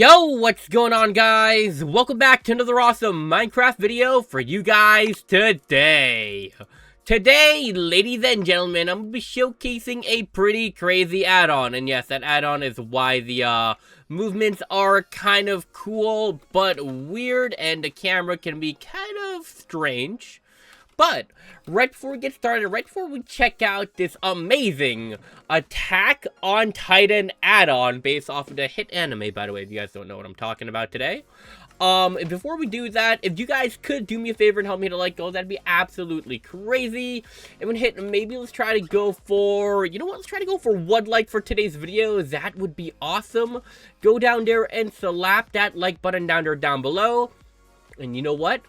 Yo, what's going on, guys? Welcome back to another awesome Minecraft video for you guys today. Today, ladies and gentlemen, I'm going to be showcasing a pretty crazy add-on. And yes, that add-on is why the movements are kind of cool, but weird, and the camera can be kind of strange. But right before we get started, right before we check out this amazing Attack on Titan add-on based off of the hit anime, by the way, if you guys don't know what I'm talking about today. Before we do that, if you guys could do me a favor and help me hit a like goal, that'd be absolutely crazy. And when hit, maybe let's try to go for, you know what, let's try to go for 1 like for today's video. That would be awesome. Go down there and slap that like button down there down below. And you know what?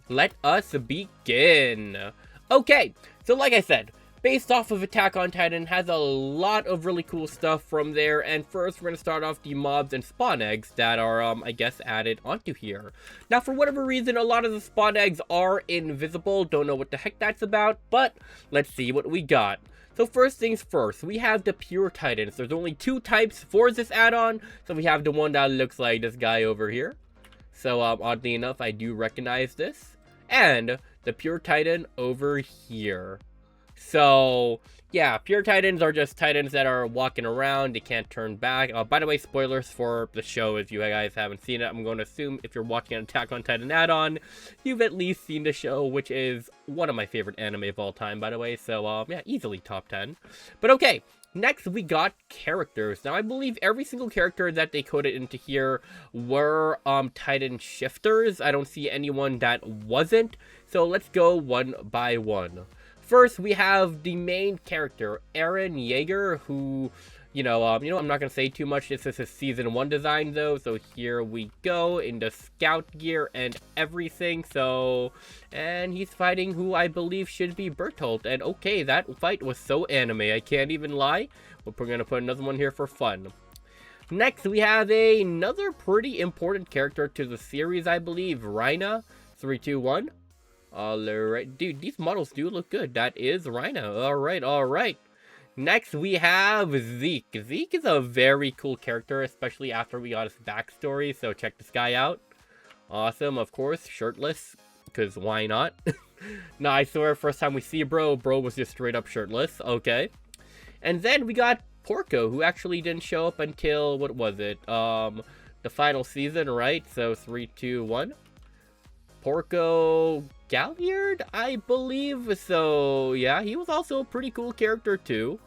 Let us begin. Okay, so like I said, based off of Attack on Titan, has a lot of really cool stuff from there. And first, we're going to start off the mobs and spawn eggs that are, I guess, added onto here. Now, for whatever reason, a lot of the spawn eggs are invisible. Don't know what the heck that's about, but let's see what we got. So first things first, we have the pure titans. There's only 2 types for this add-on. So we have the one that looks like this guy over here. So oddly enough, I do recognize this. And the pure titan over here. So yeah, pure titans are just titans that are walking around. They can't turn back. By the way, spoilers for the show if you guys haven't seen it. I'm going to assume if you're watching an Attack on Titan add-on, you've at least seen the show, which is one of my favorite anime of all time, by the way. So yeah, easily top 10. But okay. Next, we got characters. Now, I believe every single character that they coded into here were Titan shifters. I don't see anyone that wasn't. So let's go one by one. First, we have the main character, Eren Yeager, who, I'm not going to say too much. This is his Season 1 design, though. So here we go in the scout gear and everything. So, and he's fighting who I believe should be Bertolt. And okay, that fight was so anime. I can't even lie. But we're going to put another one here for fun. Next, we have another pretty important character to the series, I believe. Rhina, 321. Alright, dude, these models do look good. That is Rhina. Alright. Next, we have Zeke. Zeke is a very cool character, especially after we got his backstory, so check this guy out. Awesome, of course, shirtless, because why not? No, I swear, first time we see bro was just straight up shirtless, okay. And then we got Porco, who actually didn't show up until, what was it, the final season, right? So, 3, 2, 1. Porco Galliard, I believe. So yeah, he was also a pretty cool character too.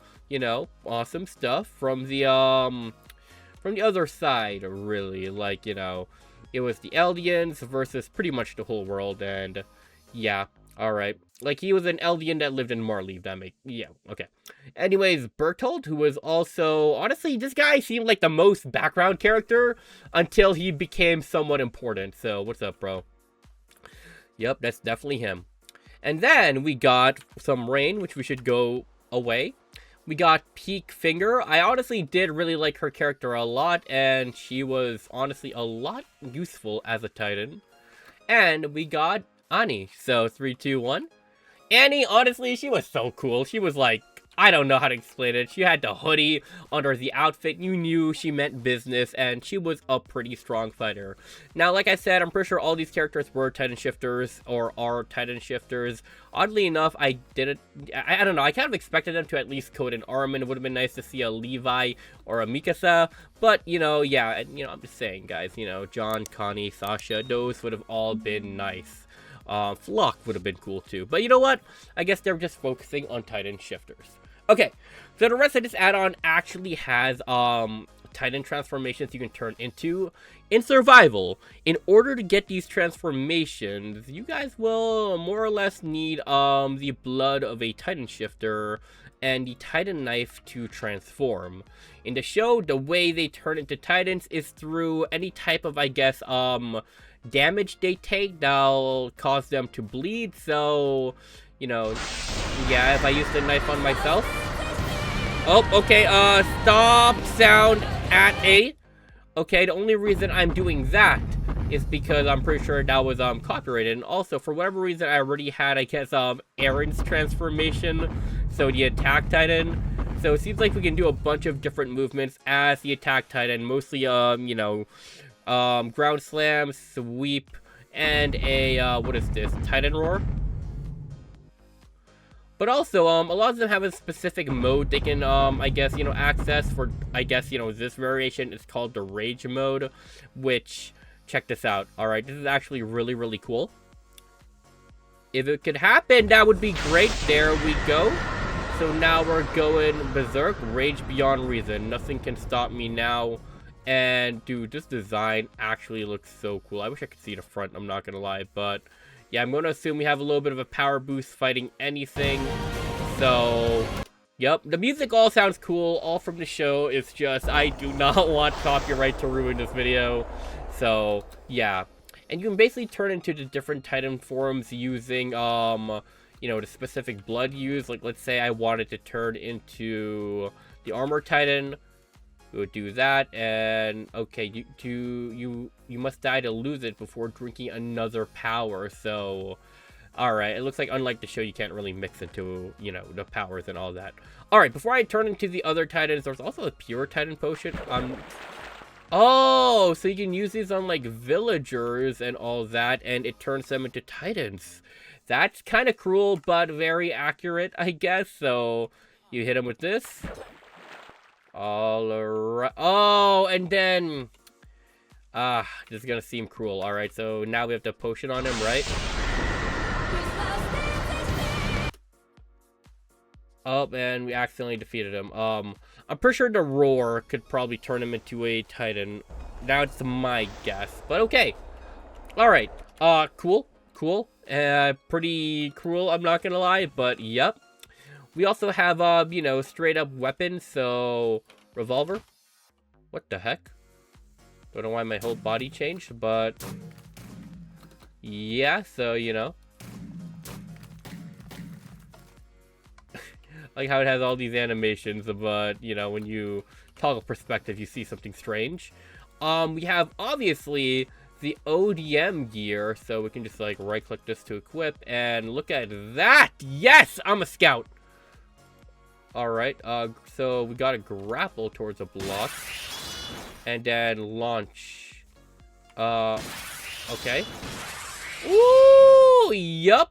Awesome stuff from the other side, really. Like, it was the Eldians versus pretty much the whole world, and yeah, alright. Like, he was an Eldian that lived in Marley, yeah, okay. Anyways, Bertolt, who was also, honestly, this guy seemed like the most background character until he became somewhat important. So, what's up, bro? Yep, that's definitely him. And then we got some Rain, which we should go away. We got Peak Finger. I honestly did really like her character a lot, and she was honestly a lot useful as a Titan. And we got Annie. So 3, 2, 1. Annie, honestly, she was so cool. She was like, I don't know how to explain it. She had the hoodie under the outfit. You knew she meant business, and she was a pretty strong fighter. Now, like I said, I'm pretty sure all these characters were Titan shifters, or are Titan shifters. Oddly enough, I don't know, I kind of expected them to at least code an Armin. It would have been nice to see a Levi or a Mikasa, but, yeah, I'm just saying, guys, John, Connie, Sasha, those would have all been nice. Flock would have been cool too, but you know what? I guess they're just focusing on Titan shifters. Okay, so the rest of this add-on actually has Titan transformations you can turn into. In survival, in order to get these transformations, you guys will more or less need the blood of a Titan shifter and the Titan knife to transform. In the show, the way they turn into Titans is through any type of, I guess, damage they take that'll cause them to bleed. So, yeah, if I use the knife on myself. Oh, okay, stop sound at 8. Okay, the only reason I'm doing that is because I'm pretty sure that was copyrighted. And also, for whatever reason, I already had, I guess, Eren's transformation. So the Attack Titan. So it seems like we can do a bunch of different movements as the Attack Titan. Mostly, ground slam, sweep, and a, what is this, Titan Roar? But also, a lot of them have a specific mode they can, I guess, you know, access for, I guess, you know, this variation is called the Rage mode, which, check this out, alright, this is actually really, really cool. If it could happen, that would be great. There we go. So now we're going berserk, Rage beyond reason. Nothing can stop me now. And, dude, this design actually looks so cool. I wish I could see the front, I'm not gonna lie, but... yeah, I'm going to assume we have a little bit of a power boost fighting anything. So, yep. The music all sounds cool, all from the show. It's just, I do not want copyright to ruin this video. So, yeah. And you can basically turn into the different Titan forms using, you know, the specific blood used. Like, let's say I wanted to turn into the Armor Titan. We would do that, and okay, you must die to lose it before drinking another power. So, all right, it looks like unlike the show, you can't really mix into, you know, the powers and all that. All right, before I turn into the other Titans, there's also a pure Titan potion. Oh, so you can use these on like villagers and all that, and it turns them into Titans. That's kind of cruel, but very accurate, I guess. So you hit them with this. Alright. Oh, and then... this is gonna seem cruel. Alright, so now we have the potion on him, right? Oh, and we accidentally defeated him. I'm pretty sure the roar could probably turn him into a Titan. That's my guess. But okay. Alright. Cool. Cool. Pretty cruel, I'm not gonna lie, but yep. We also have, you know, straight up weapons, so... revolver? What the heck? Don't know why my whole body changed, but... yeah, so, you know. Like how it has all these animations, but, you know, when you toggle perspective, you see something strange. We have, obviously, the ODM gear, so we can just, like, right-click this to equip, and look at that! Yes! I'm a scout! Alright, so we gotta grapple towards a block. And then launch. Okay. Ooh, yup!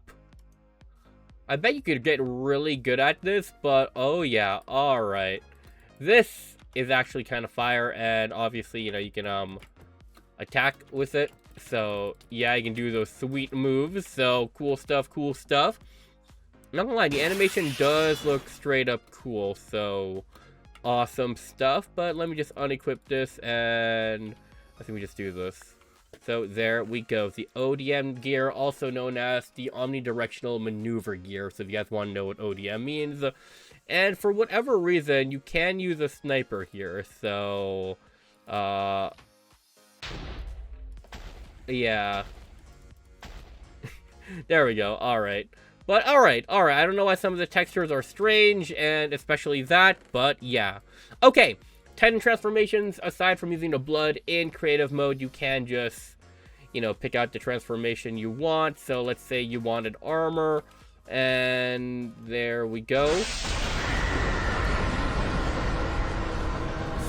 I bet you could get really good at this, but oh yeah, alright. This is actually kind of fire, and obviously, you know, you can, attack with it. So, yeah, you can do those sweet moves, so cool stuff, cool stuff. Not gonna lie, the animation does look straight up cool, so awesome stuff. But let me just unequip this, and I think we just do this. So there we go. The ODM gear, also known as the omnidirectional maneuver gear. So if you guys want to know what ODM means. And for whatever reason, you can use a sniper here. So, yeah. There we go. Alright. But alright. I don't know why some of the textures are strange, and especially that, but yeah. Okay, Titan transformations, aside from using the blood in creative mode, you can just, you know, pick out the transformation you want. So let's say you wanted armor, and there we go.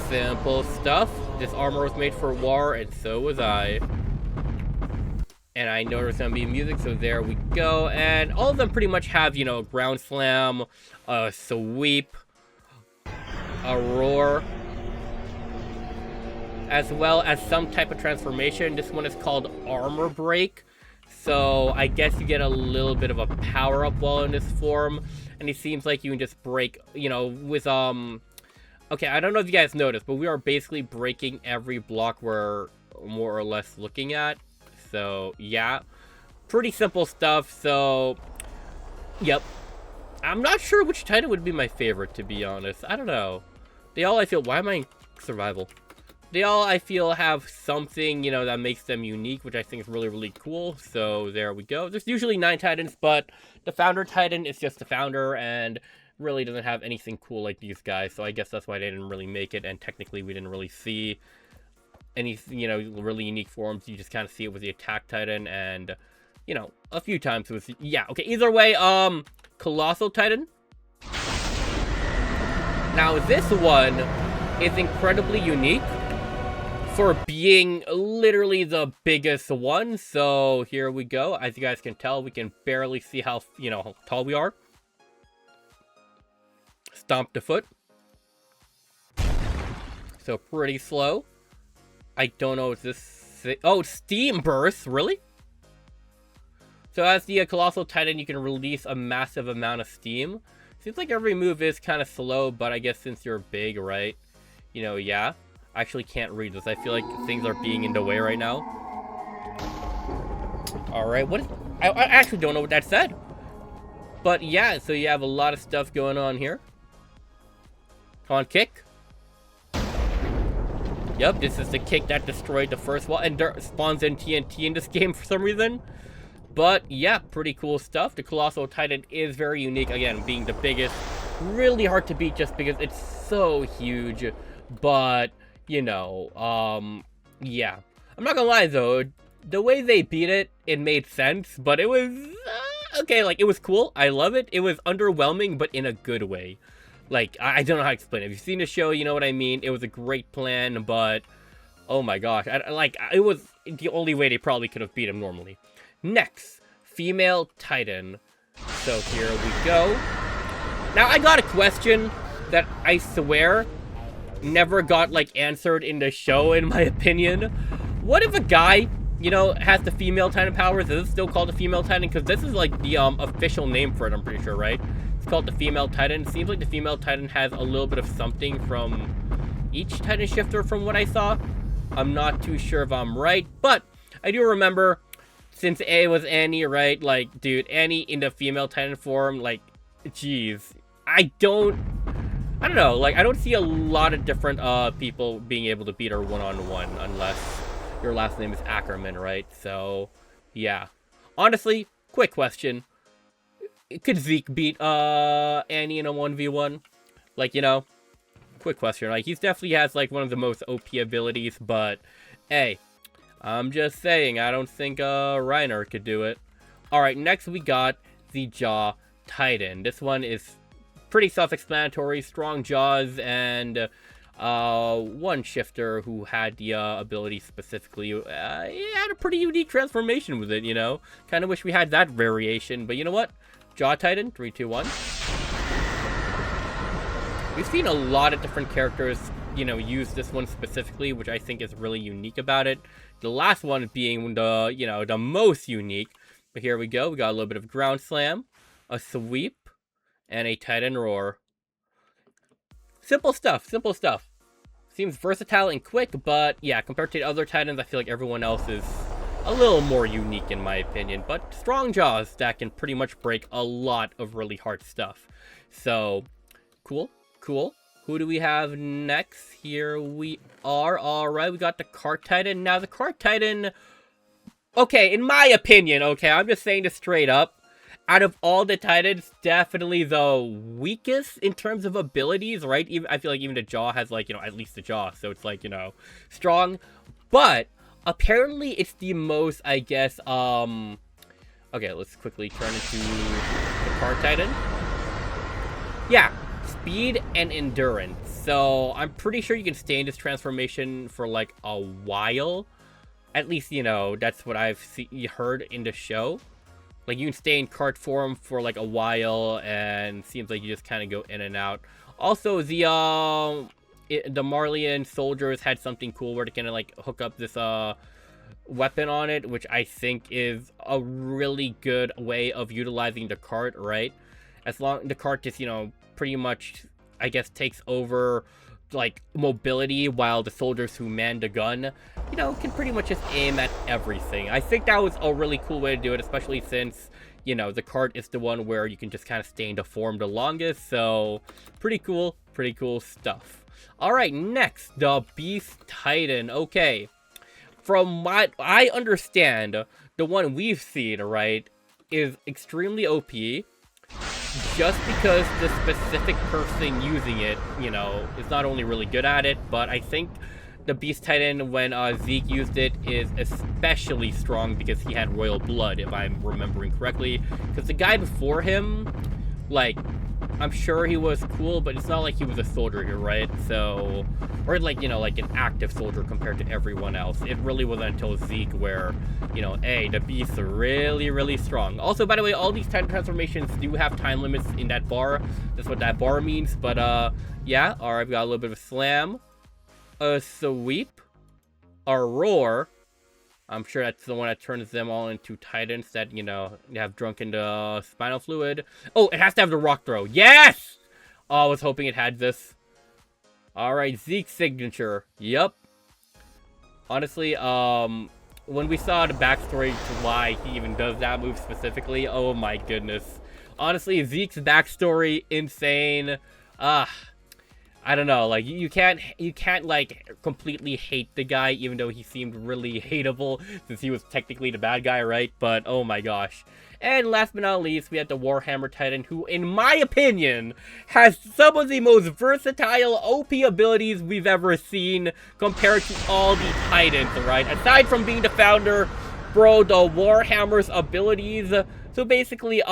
Simple stuff. This armor was made for war, and so was I. And I know there's gonna be music, so there we go. And all of them pretty much have, you know, ground slam, a sweep, a roar, as well as some type of transformation. This one is called armor break. So I guess you get a little bit of a power up while in this form. And it seems like you can just break, you know, with, okay, I don't know if you guys noticed, but we are basically breaking every block we're more or less looking at. So, yeah, pretty simple stuff. So, yep. I'm not sure which Titan would be my favorite, to be honest. I don't know. They all, I feel, why am I in survival? They all, I feel, have something, you know, that makes them unique, which I think is really, really cool. So, there we go. There's usually 9 Titans, but the Founder Titan is just the Founder, and really doesn't have anything cool like these guys. So, I guess that's why they didn't really make it, and technically we didn't really see any, you know, really unique forms. You just kind of see it with the Attack Titan, and, you know, a few times with, yeah, okay, either way, Colossal Titan. Now, this one is incredibly unique for being literally the biggest one. So here we go. As you guys can tell, we can barely see how, how tall we are. Stomp the foot. So pretty slow. I don't know what this... Oh, Steam Burst, really? So as the Colossal Titan, you can release a massive amount of steam. Seems like every move is kind of slow, but I guess since you're big, right? Yeah. I actually can't read this. I feel like things are being in the way right now. Alright, what is... I actually don't know what that said. But yeah, so you have a lot of stuff going on here. Come on, kick. Yep, this is the kick that destroyed the first wall and spawns in TNT in this game for some reason. But yeah, pretty cool stuff. The Colossal Titan is very unique. Again, being the biggest, really hard to beat just because it's so huge. But, yeah. I'm not gonna lie though, the way they beat it, it made sense. But it was, okay, like, it was cool. I love it. It was underwhelming, but in a good way. Like, I don't know how to explain it. If you've seen the show, you know what I mean. It was a great plan, but oh my gosh. It was the only way they probably could have beat him normally. Next, female Titan. So here we go. Now, I got a question that I swear never got, like, answered in the show, in my opinion. What if a guy, has the female Titan powers? Is it still called the female Titan? Because this is, like, the official name for it, I'm pretty sure, right? It's called the female Titan. Seems like the female Titan has a little bit of something from each Titan shifter from what I saw. I'm not too sure if I'm right, but I do remember, since A was Annie, right? Like, dude, Annie in the female Titan form, like, geez. I don't know, like, I don't see a lot of different people being able to beat her one-on-one unless your last name is Ackerman, right? So, yeah. Honestly, quick question. Could Zeke beat Annie in a 1v1? Like, quick question. Like, he definitely has, like, one of the most OP abilities, but, hey, I'm just saying, I don't think Reiner could do it. Alright, next we got the Jaw Titan. This one is pretty self-explanatory. Strong jaws and one shifter who had the ability specifically. He had a pretty unique transformation with it, Kind of wish we had that variation, but you know what? Jaw Titan, 3, 2, 1. We've seen a lot of different characters, use this one specifically, which I think is really unique about it. The last one being the, the most unique. But here we go. We got a little bit of ground slam, a sweep, and a Titan roar. Simple stuff, simple stuff. Seems versatile and quick, but yeah, compared to the other Titans, I feel like everyone else is a little more unique in my opinion, but strong jaws that can pretty much break a lot of really hard stuff. So, cool. Who do we have next? Here we are. Alright, we got the Cart Titan. Now, the Cart Titan, okay, in my opinion, okay, I'm just saying this straight up. Out of all the Titans, definitely the weakest in terms of abilities, right? I feel like even the Jaw has, like, at least the Jaw, so it's, like, strong. But apparently, it's the most, I guess, okay, let's quickly turn into the Cart Titan. Yeah, speed and endurance. So, I'm pretty sure you can stay in this transformation for, like, a while. At least, that's what I've heard in the show. Like, you can stay in cart form for, like, a while, and seems like you just kind of go in and out. Also, the Marleyan soldiers had something cool where they kind of, like, hook up this, weapon on it, which I think is a really good way of utilizing the cart, right? As long the cart just, pretty much, I guess, takes over, like, mobility, while the soldiers who man the gun, can pretty much just aim at everything. I think that was a really cool way to do it, especially since, the cart is the one where you can just kind of stay in the form the longest. So, pretty cool stuff. Alright, next, the Beast Titan. Okay, from what I understand, the one we've seen, right, is extremely OP. Just because the specific person using it, is not only really good at it, but I think the Beast Titan, when Zeke used it, is especially strong because he had royal blood, if I'm remembering correctly. Because the guy before him, like, I'm sure he was cool, but it's not like he was a soldier here, right? So, or like, you know, like an active soldier compared to everyone else. It really wasn't until Zeke where, you know, hey, the beast's really, really strong. Also, by the way, all these Titan transformations do have time limits in that bar. That's what that bar means. But, yeah. All right, we got a little bit of a slam, a sweep, a roar. I'm sure that's the one that turns them all into Titans that, you know, have drunk into spinal fluid. Oh, it has to have the rock throw. Yes! Oh, I was hoping it had this. Alright, Zeke's signature. Yep. Honestly, when we saw the backstory to why he even does that move specifically, oh my goodness. Honestly, Zeke's backstory, insane. I don't know, like, you can't, like, completely hate the guy, even though he seemed really hateable, since he was technically the bad guy, right? But, oh my gosh. And last but not least, we have the Warhammer Titan, who, in my opinion, has some of the most versatile OP abilities we've ever seen, compared to all the Titans, right? Aside from being the founder, bro, the Warhammer's abilities, so basically,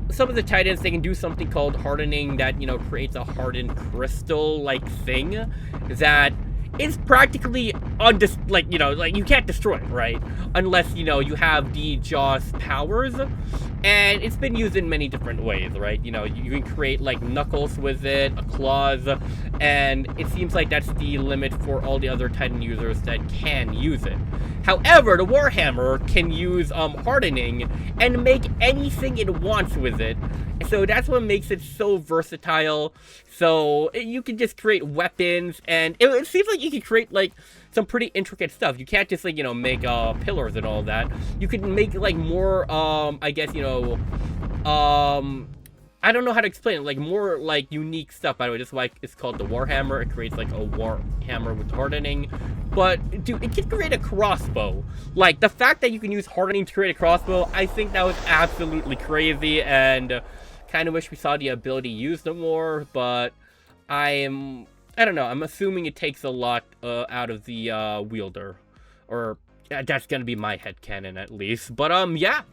some of the Titans, they can do something called hardening that, you know, creates a hardened crystal-like thing that is practically like, you know, like, you can't destroy it, right? Unless, you know, you have the Jaw's powers, and it's been used in many different ways, right? You know, you can create, like, knuckles with it, a claws, and it seems like that's the limit for all the other Titan users that can use it. However, the Warhammer can use hardening and make anything it wants with it. So that's what makes it so versatile. So you can just create weapons, and it seems like you can create, like, some pretty intricate stuff. You can't just, like, you know, make pillars and all that. You can make, like, more, I guess, you know, I don't know how to explain it, like, more, like, unique stuff, by the way. That's why it's called the Warhammer. It creates, like, a Warhammer with hardening. But, dude, it can create a crossbow. Like, the fact that you can use hardening to create a crossbow, I think that was absolutely crazy, and kind of wish we saw the ability used more, but I don't know, I'm assuming it takes a lot out of the wielder. Or, that's gonna be my headcanon, at least. But, yeah.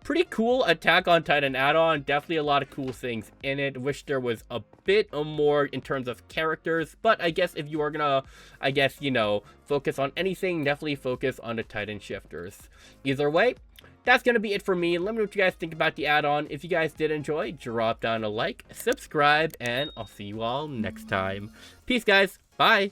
Pretty cool Attack on Titan add-on. Definitely a lot of cool things in it. Wish there was a bit more in terms of characters. But I guess if you are gonna, I guess, you know, focus on anything, definitely focus on the Titan shifters. Either way, that's gonna be it for me. Let me know what you guys think about the add-on. If you guys did enjoy, drop down a like, subscribe, and I'll see you all next time. Peace, guys. Bye.